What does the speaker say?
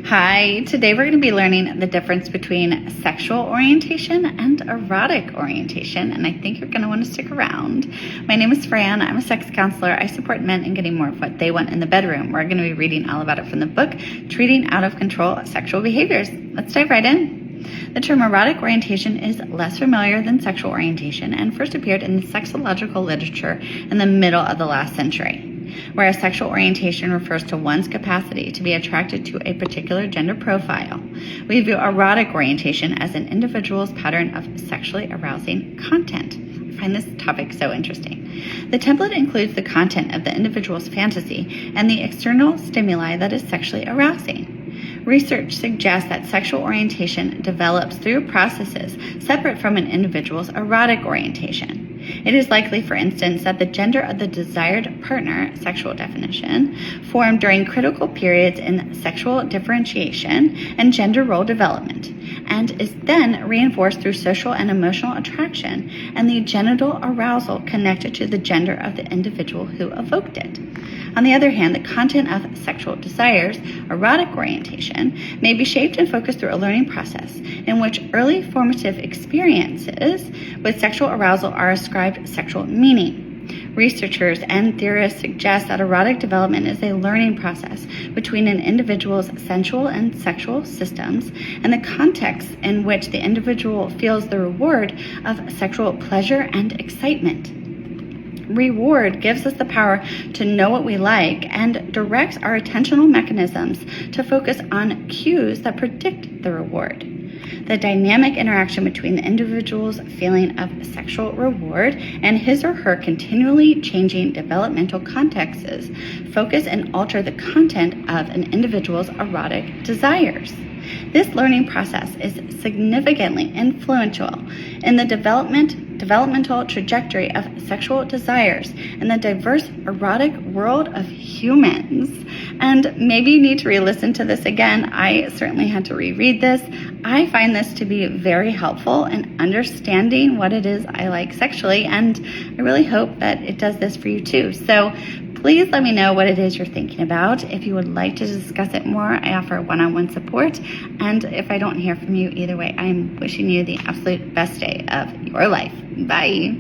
Hi, today we're going to be learning the difference between sexual orientation and erotic orientation, and I think you're going to want to stick around. My name is Fran. I'm a sex counselor. I support men in getting more of what they want in the bedroom. We're going to be reading all about it from the book, Treating Out of Control Sexual Behaviors. Let's dive right in. The term erotic orientation is less familiar than sexual orientation and first appeared in the sexological literature in the middle of the last century. Whereas sexual orientation refers to one's capacity to be attracted to a particular gender profile, we view erotic orientation as an individual's pattern of sexually arousing content. I find this topic so interesting. The template includes the content of the individual's fantasy and the external stimuli that is sexually arousing. Research suggests that sexual orientation develops through processes separate from an individual's erotic orientation. It is likely, for instance, that the gender of the desired partner, sexual definition, formed during critical periods in sexual differentiation and gender role development, and is then reinforced through social and emotional attraction and the genital arousal connected to the gender of the individual who evoked it. On the other hand, the content of sexual desires, erotic orientation, may be shaped and focused through a learning process in which early formative experiences with sexual arousal are ascribed sexual meaning. Researchers and theorists suggest that erotic development is a learning process between an individual's sensual and sexual systems and the context in which the individual feels the reward of sexual pleasure and excitement. Reward gives us the power to know what we like and directs our attentional mechanisms to focus on cues that predict the reward. The dynamic interaction between the individual's feeling of sexual reward and his or her continually changing developmental contexts focus and alter the content of an individual's erotic desires. This learning process is significantly influential in the developmental trajectory of sexual desires in the diverse erotic world of humans. And maybe you need to re-listen to this again. I certainly had to reread this. I find this to be very helpful in understanding what it is I like sexually, and I really hope that it does this for you too. So please let me know what it is you're thinking about. If you would like to discuss it more, I offer one-on-one support. And if I don't hear from you either way, I am wishing you the absolute best day of your life. Bye.